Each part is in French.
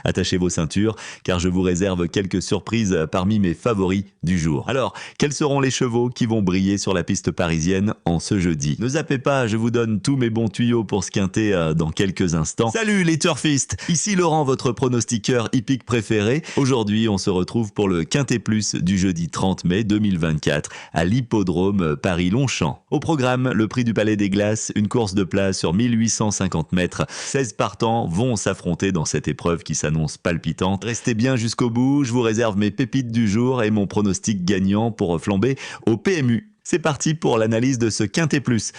Attachez vos ceintures, car je vous réserve quelques surprises parmi mes favoris du jour. Alors, quels seront les chevaux qui vont briller sur la piste parisienne en ce jeudi? Ne zappez pas, je vous donne tous mes bons tuyaux pour se quinter dans quelques instants. Salut les turfistes, ici Laurent, votre pronostiqueur hippique préféré. Aujourd'hui, on se retrouve pour le Quintet Plus du jeudi 30 mai 2024 à l'hippodrome Paris-Longchamp. Au programme, le prix du Palais des Glaces, une course de place sur 1850 mètres. 16 partants vont s'affronter dans cette épreuve qui s'annonce palpitante. Restez bien jusqu'au bout, je vous réserve mes pépites du jour et mon pronostic gagnant pour flamber au PMU. C'est parti pour l'analyse de ce Quintet Plus.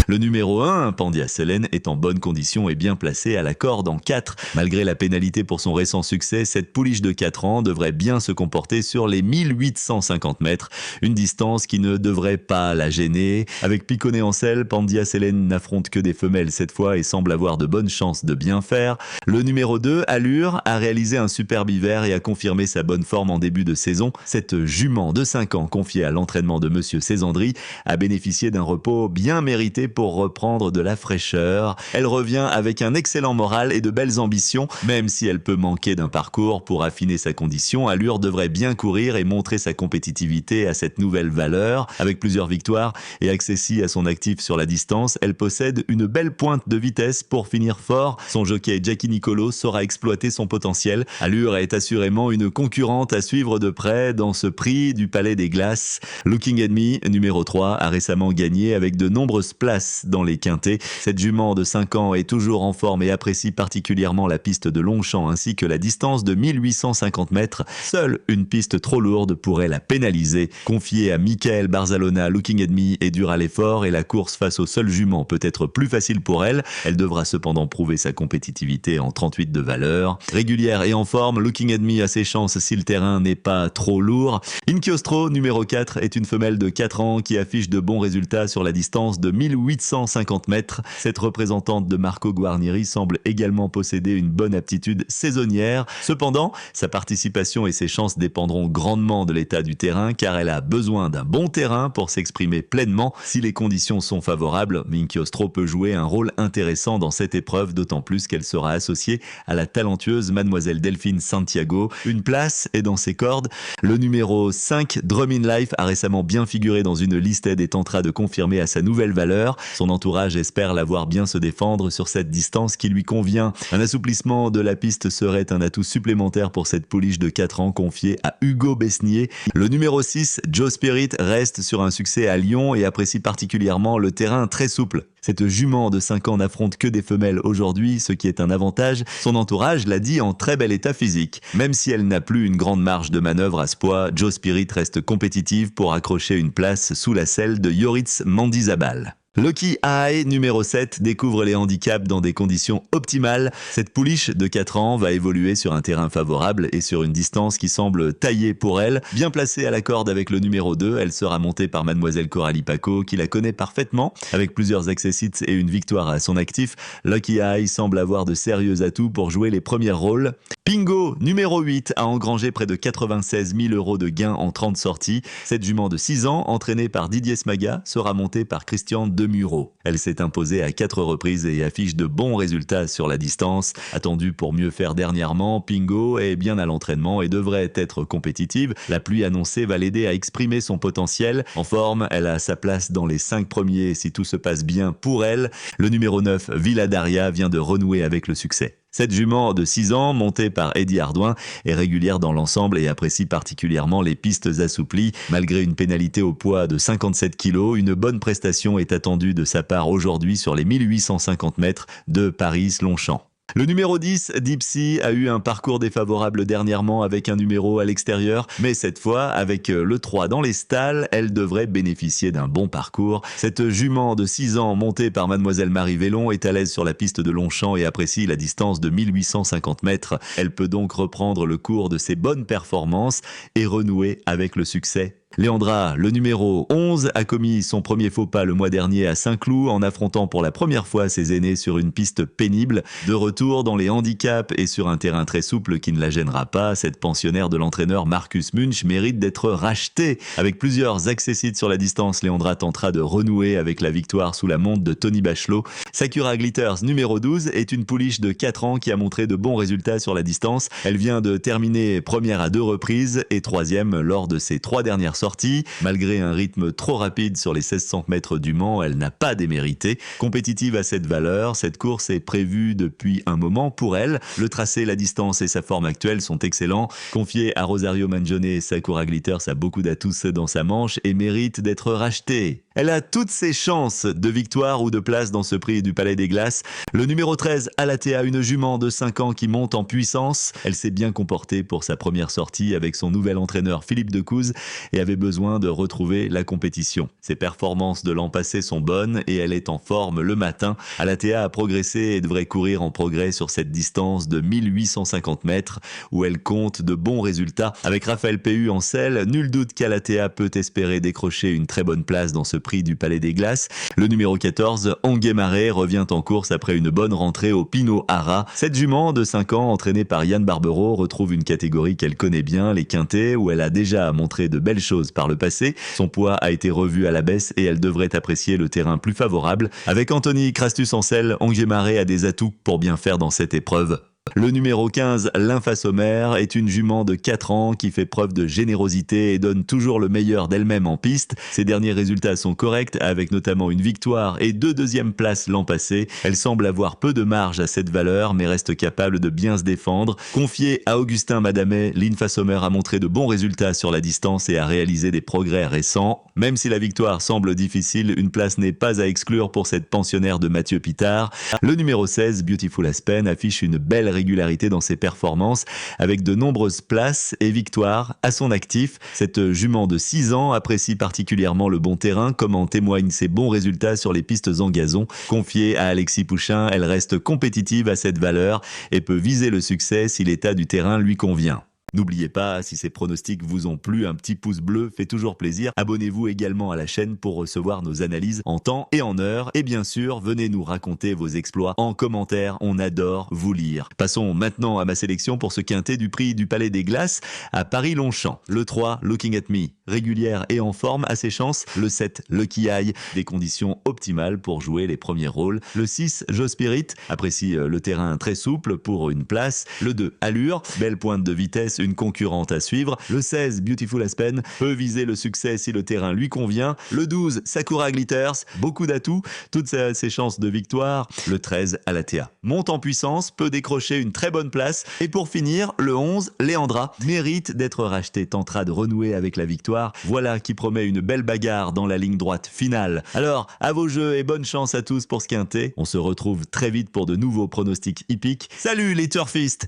Le numéro 1, Pandia Selen, est en bonne condition et bien placé à la corde en 4. Malgré la pénalité pour son récent succès, cette pouliche de 4 ans devrait bien se comporter sur les 1850 mètres, une distance qui ne devrait pas la gêner. Avec Piconnet en selle, Pandia Selen n'affronte que des femelles cette fois et semble avoir de bonnes chances de bien faire. Le numéro 2, Allure, a réalisé un superbe hiver et a confirmé sa bonne forme en début de saison. Cette jument de 5 ans confiée à l'entraînement de Monsieur Césandry a bénéficié d'un repos bien mérité pour reprendre de la fraîcheur. Elle revient avec un excellent moral et de belles ambitions, même si elle peut manquer d'un parcours pour affiner sa condition. Allure devrait bien courir et montrer sa compétitivité à cette nouvelle valeur. Avec plusieurs victoires et accessi à son actif sur la distance, elle possède une belle pointe de vitesse pour finir fort. Son jockey Jackie Nicolo saura exploiter son potentiel. Allure est assurément une concurrente à suivre de près dans ce prix du Palais des Glaces. Looking at Me, numéro 3, a récemment gagné avec de nombreuses places dans les quintets. Cette jument de 5 ans est toujours en forme et apprécie particulièrement la piste de Longchamp ainsi que la distance de 1850 mètres. Seule une piste trop lourde pourrait la pénaliser. Confiée à Michael Barzalona, Looking at Me est dure à l'effort et la course face au seul jument peut être plus facile pour elle. Elle devra cependant prouver sa compétitivité en 38 de valeur. Régulière et en forme, Looking at Me a ses chances si le terrain n'est pas trop lourd. Inchiostro, numéro 4, est une femelle de 4 ans qui affiche de bons résultats sur la distance de 1850 mètres. Cette représentante de Marco Guarnieri semble également posséder une bonne aptitude saisonnière. Cependant, sa participation et ses chances dépendront grandement de l'état du terrain car elle a besoin d'un bon terrain pour s'exprimer pleinement. Si les conditions sont favorables, Inchiostro peut jouer un rôle intéressant dans cette épreuve, d'autant plus qu'elle sera associée à la talentueuse Mademoiselle Delphine Santiago. Une place est dans ses cordes. Le numéro 5, Drum in Life, a récemment bien figuré dans une listed et tentera de confirmer à sa nouvelle valeur. Son entourage espère la voir bien se défendre sur cette distance qui lui convient. Un assouplissement de la piste serait un atout supplémentaire pour cette pouliche de 4 ans confiée à Hugo Besnier. Le numéro 6, Joe Spirit, reste sur un succès à Lyon et apprécie particulièrement le terrain très souple. Cette jument de 5 ans n'affronte que des femelles aujourd'hui, ce qui est un avantage. Son entourage l'a dit en très bel état physique. Même si elle n'a plus une grande marge de manœuvre à ce poids, Joe Spirit reste compétitive pour accrocher une place sous la selle de Yoritz Mandizabal. Lucky Eye, numéro 7, découvre les handicaps dans des conditions optimales. Cette pouliche de 4 ans va évoluer sur un terrain favorable et sur une distance qui semble taillée pour elle. Bien placée à la corde avec le numéro 2, elle sera montée par Mademoiselle Coralie Paco qui la connaît parfaitement. Avec plusieurs accessits et une victoire à son actif, Lucky Eye semble avoir de sérieux atouts pour jouer les premiers rôles. Pingo, numéro 8, a engrangé près de 96 000 € de gains en 30 sorties. Cette jument de 6 ans, entraînée par Didier Smaga, sera montée par Christian Demuro. Elle s'est imposée à 4 reprises et affiche de bons résultats sur la distance. Attendue pour mieux faire dernièrement, Pingo est bien à l'entraînement et devrait être compétitive. La pluie annoncée va l'aider à exprimer son potentiel. En forme, elle a sa place dans les 5 premiers si tout se passe bien pour elle. Le numéro 9, Villa Daria, vient de renouer avec le succès. Cette jument de 6 ans, montée par Eddie Ardouin, est régulière dans l'ensemble et apprécie particulièrement les pistes assouplies. Malgré une pénalité au poids de 57 kg, une bonne prestation est attendue de sa part aujourd'hui sur les 1850 mètres de Paris-Longchamp. Le numéro 10, Dipsy, a eu un parcours défavorable dernièrement avec un numéro à l'extérieur, mais cette fois, avec le 3 dans les stalles, elle devrait bénéficier d'un bon parcours. Cette jument de 6 ans montée par Mademoiselle Marie Vélon est à l'aise sur la piste de Longchamp et apprécie la distance de 1850 mètres. Elle peut donc reprendre le cours de ses bonnes performances et renouer avec le succès Léandra, le numéro 11, a commis son premier faux pas le mois dernier à Saint-Cloud en affrontant pour la première fois ses aînés sur une piste pénible. De retour dans les handicaps et sur un terrain très souple qui ne la gênera pas, cette pensionnaire de l'entraîneur Marcus Munch mérite d'être rachetée. Avec plusieurs accessites sur la distance, Léandra tentera de renouer avec la victoire sous la montre de Tony Bachelot. Sakura Glitters, numéro 12, est une pouliche de 4 ans qui a montré de bons résultats sur la distance. Elle vient de terminer première à 2 reprises et 3e lors de ses 3 dernières sortie. Malgré un rythme trop rapide sur les 1600 mètres du Mans, elle n'a pas démérité. Compétitive à cette valeur, cette course est prévue depuis un moment pour elle. Le tracé, la distance et sa forme actuelle sont excellents. Confiée à Rosario Mangione, Sakura Glitters a beaucoup d'atouts dans sa manche et mérite d'être rachetée. Elle a toutes ses chances de victoire ou de place dans ce prix du Palais des Glaces. Le numéro 13, Alatea, une jument de 5 ans qui monte en puissance. Elle s'est bien comportée pour sa première sortie avec son nouvel entraîneur Philippe Decouze et avait besoin de retrouver la compétition. Ses performances de l'an passé sont bonnes et elle est en forme le matin. Alatea a progressé et devrait courir en progrès sur cette distance de 1850 mètres où elle compte de bons résultats. Avec Raphaël Péhu en selle, nul doute qu'Alatea peut espérer décrocher une très bonne place dans ce prix du Palais des Glaces. Le numéro 14, Anguet-Marais, revient en course après une bonne rentrée au Pinot Hara. Cette jument de 5 ans, entraînée par Yann Barbero, retrouve une catégorie qu'elle connaît bien, les quintets, où elle a déjà montré de belles choses par le passé. Son poids a été revu à la baisse et elle devrait apprécier le terrain plus favorable. Avec Anthony Crastus en selle, Anguet-Marais a des atouts pour bien faire dans cette épreuve. Le numéro 15, Lymphasomère, est une jument de 4 ans qui fait preuve de générosité et donne toujours le meilleur d'elle-même en piste. Ses derniers résultats sont corrects, avec notamment une victoire et 2 deuxièmes places l'an passé. Elle semble avoir peu de marge à cette valeur, mais reste capable de bien se défendre. Confiée à Augustin Madamet, Lymphasomère a montré de bons résultats sur la distance et a réalisé des progrès récents. Même si la victoire semble difficile, une place n'est pas à exclure pour cette pensionnaire de Mathieu Pitard. Le numéro 16, Beautiful Aspen, affiche une belle régularité dans ses performances, avec de nombreuses places et victoires à son actif. Cette jument de 6 ans apprécie particulièrement le bon terrain, comme en témoignent ses bons résultats sur les pistes en gazon. Confiée à Alexis Pouchin, elle reste compétitive à cette valeur et peut viser le succès si l'état du terrain lui convient. N'oubliez pas, si ces pronostics vous ont plu, un petit pouce bleu fait toujours plaisir. Abonnez-vous également à la chaîne pour recevoir nos analyses en temps et en heure. Et bien sûr, venez nous raconter vos exploits en commentaire, on adore vous lire. Passons maintenant à ma sélection pour ce quintet du prix du Palais des Glaces à Paris-Longchamp. Le 3, Looking at Me, régulière et en forme à ses chances. Le 7, Lucky Eye, des conditions optimales pour jouer les premiers rôles. Le 6, Joe Spirit, apprécie le terrain très souple pour une place. Le 2, Allure, belle pointe de vitesse, une concurrente à suivre. Le 16, Beautiful Aspen, peut viser le succès si le terrain lui convient. Le 12, Sakura Glitters, beaucoup d'atouts, toutes ses chances de victoire. Le 13, Alatea, monte en puissance, peut décrocher une très bonne place. Et pour finir, le 11, Léandra, mérite d'être racheté, tentera de renouer avec la victoire. Voilà qui promet une belle bagarre dans la ligne droite finale. Alors, à vos jeux et bonne chance à tous pour ce quintet. On se retrouve très vite pour de nouveaux pronostics hippiques. Salut les turfistes!